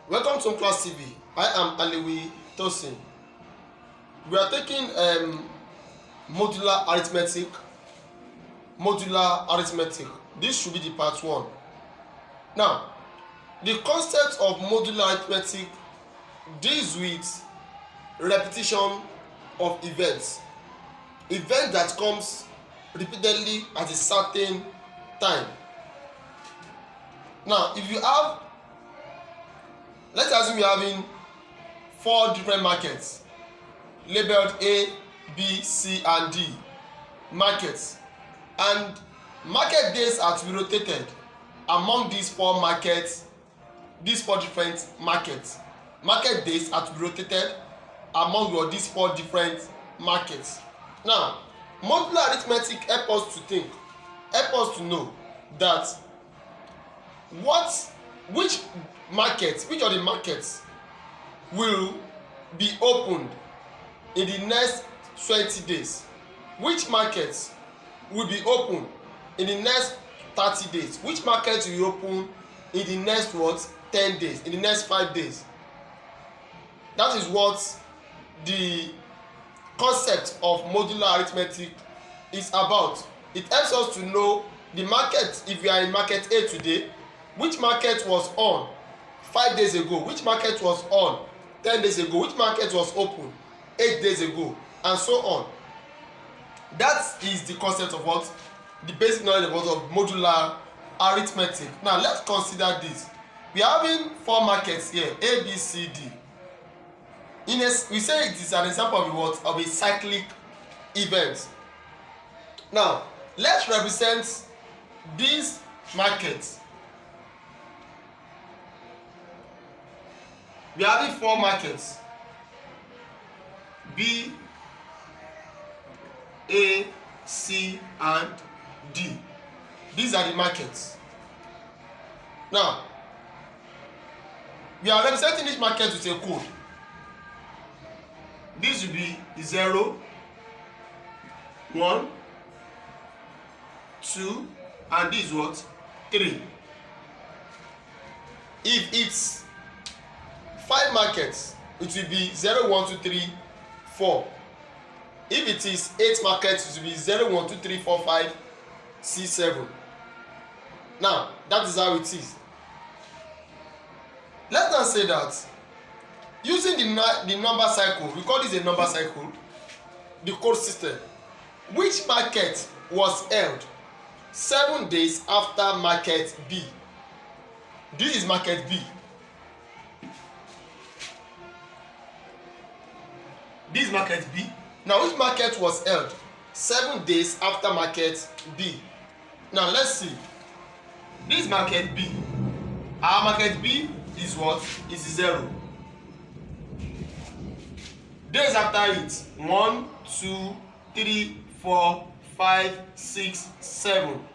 Welcome to Class TV. I am Aliwi Tosin. We are taking modular arithmetic. Modular arithmetic. This should be the part 1. Now, the concept of modular arithmetic deals with repetition of events. Event that comes repeatedly at a certain time. Now, if you have, let's assume you're having 4 different markets labeled A, B, C, and D markets, and market days are to be rotated among these 4 markets, these 4 different markets. Market days are to be rotated among these 4 different markets. Now, modular arithmetic help us to think, help us to know that which of the markets will be opened in the next 20 days, which markets will be open in the next 30 days, which markets will be open in the next 10 days, in the next 5 days. That is what the concept of modular arithmetic is about. It helps us to know the market. If you are in market A today, which market was on 5 days ago, which market was on 10 days ago, which market was open 8 days ago, and so on. That is the concept of what the basic knowledge of modular arithmetic. Now let's consider this. We are having 4 markets here, A, B, C, D. We say it is an example of a cyclic event. Now let's represent these markets. We are having 4 markets: B, A, C, and D. These are the markets. Now, we are representing each market with a code. This will be 0, 1, 2, and this is what? 3. If it's 5 markets, it will be 0, 1, 2, 3, 4. If it is 8 markets, it will be 0, 1, 2, 3, 4, 5, 6, 7. Now, that is how it is. Let's now say that using the number cycle, we call this a number cycle, the code system, which market was held 7 days after market B? This is market B. This is market B. Now, which market was held 7 days after market B? Now, let's see. This market B. Our market B is what? Is 0. Days after it: 1, 2, 3, 4, 5, 6, 7.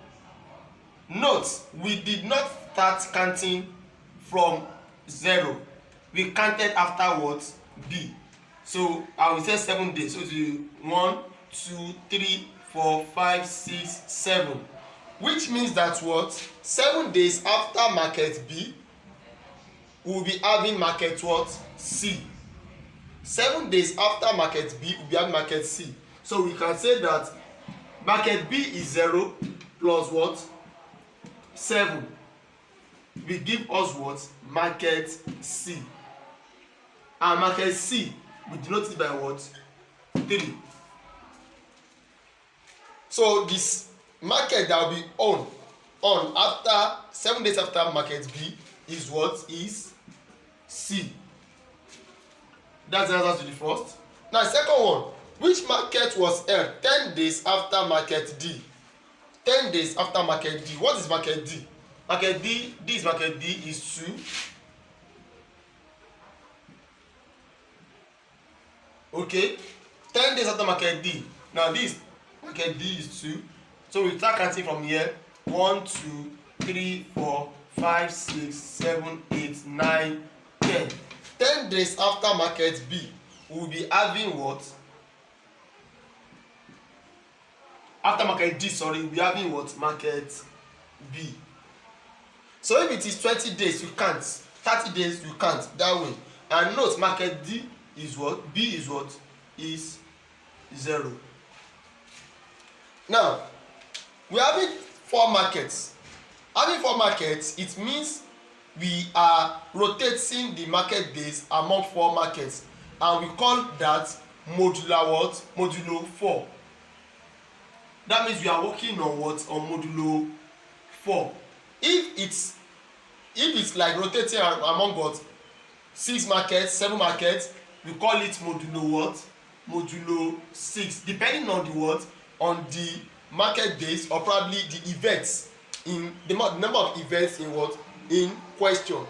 Note, we did not start counting from 0. We counted after what? B. So I will say 7 days. So it will be 1, 2, 3, 4, 5, 6, 7. Which means that what? 7 days after market B, we will be having market what? C. 7 days after market B, we will be having market C. So we can say that market B is 0 plus what? 7. Will give us what? Market C. And market C, we denote it by what? 3. So this market that will be on after 7 days after market B is what? Is C. That's the answer to the first. Now, the second one: which market was held 10 days after market D? 10 days after market D. What is market D? Market D, this market D is 2. Okay, 10 days after market D. Now this market D is 2. So we start counting from here: 1, 2, 3, 4, 5, 6, 7, 8, 9, 10. 10 days after market B, we will be having what? After market D, we will be having what? Market B. So if it is 20 days, you count 30 days you can't that way. And note market D is what? B is what? Is 0. Now we are having 4 markets. Having 4 markets, it means we are rotating the market days among 4 markets, and we call that modular what? Modulo 4. That means we are working on what? On modulo 4. If it's like rotating among what? 6 markets, 7 markets, we call it modulo what? Modulo 6, depending on the what? On the market days, or probably the events in the number of events in what? In question.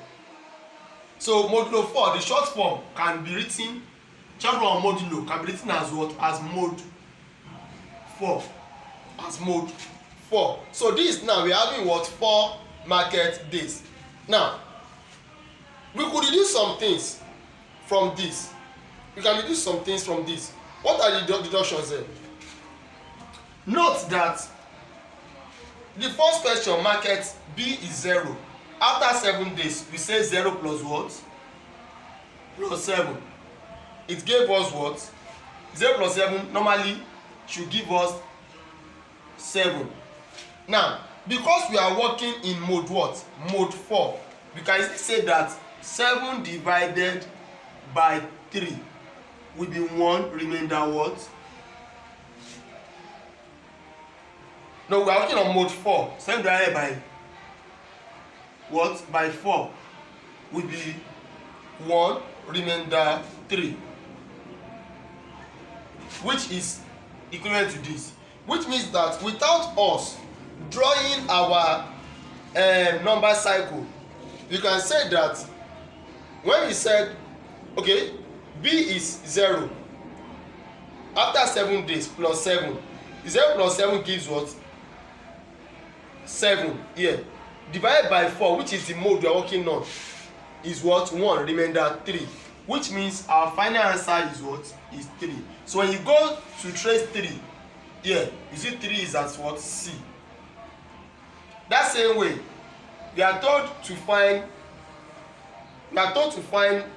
So modulo 4, the short form can be written, short form modulo can be written as what? As mode 4. As mode 4. So this now we are having what? 4 market days. Now we could deduce some things from this. We can deduce some things from this. What are the deductions there? Note that the first question, market B is 0. After 7 days, we say 0 plus what? Plus 7. It gave us what? 0 plus 7 normally should give us 7. Now, because we are working in mode what? Mode 4. We can easily say that 7 divided by 3 will be 1, remainder what? No, we are working on mode 4. 7 divided by what? By 4 will be 1, remainder 3, which is equivalent to this. Which means that without us drawing our number cycle, you can say that when we said, okay, B is 0, after 7 days plus 7, 0 plus 7 gives what? 7 here. Divided by 4, which is the mode we are working on, is what? 1, remainder 3. Which means our final answer is what? Is 3. So when you go to trace 3, here, you see 3 is as what? C. That same way, we are told to find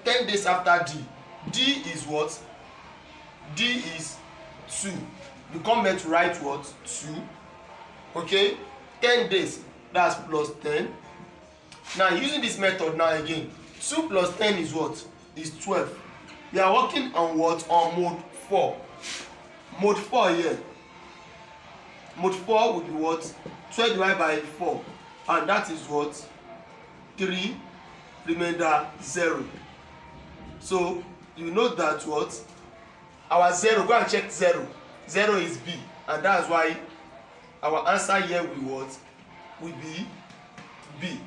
10 days after D. D is what? D is 2. You come here to write what? 2. Okay? 10 days, that's plus 10. Now using this method now again, 2 plus 10 is what? Is 12. We are working on what? On mode 4. Mode 4 here. Mode 4 would be what? 12 divided by 4. And that is what? 3, remainder 0. So you know that what? Our 0, go and check 0. 0 is B. And that's why our answer here will be what? Will be B.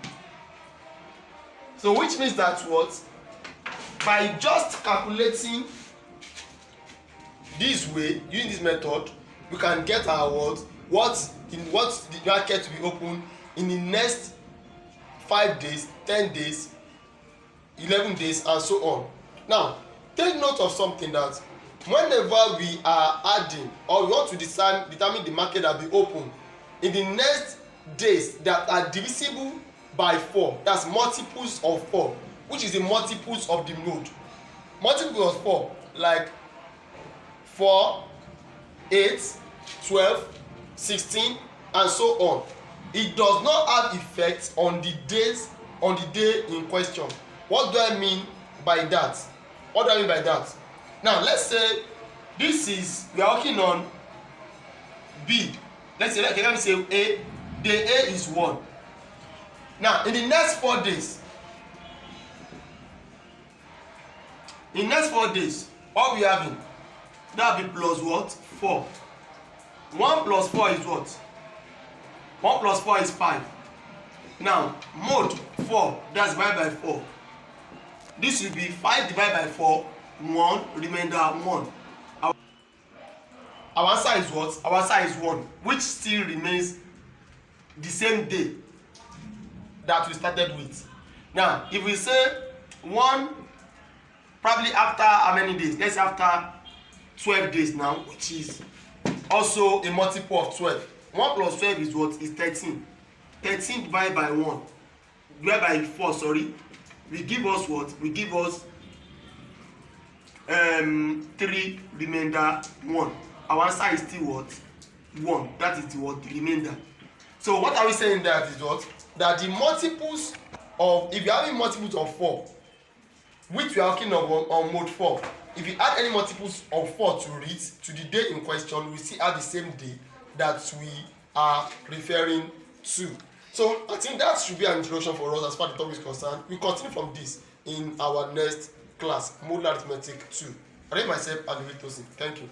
So which means that what? By just calculating this way, using this method, we can get our what the market will be open in the next 5 days, 10 days, 11 days, and so on. Now, take note of something, that whenever we are adding or we want to determine the market that will be open in the next days that are divisible by 4, that's multiples of 4, which is the multiples of the node. Multiples of 4, like 4, 8, 12, 16, and so on. It does not have effect on the days, on the day in question. What do I mean by that? What do I mean by that? Now let's say this is, we are working on B. Let's say, let me say A. Day A is 1. Now in the next 4 days, what we having? That will be plus what? 4. 1 plus 4 is what? 1 plus 4 is 5. Now mode 4, that's divided by 4. This will be 5 divided by 4, 1, remainder 1. Our answer is what? Our answer is 1, which still remains the same day that we started with. Now if we say 1, probably after how many days? Let's say after 12 days now, which is also a multiple of 12. 1 plus 12 is what? Is 13. 13 divided by 1. Divided by 4, sorry. will give us what? Will give us 3 remainder 1. Our answer is still what? 1. That is the what? The remainder. So what are we saying that is what? That the multiples of, if you're having multiples of 4, which we are working on mode 4, if you add any multiples of 4 to it, to the day in question, we still have the same day that we are referring to. So I think that should be an introduction for us as far as the topic is concerned. We continue from this in our next class, Modular Arithmetic 2. I read myself and Thank you.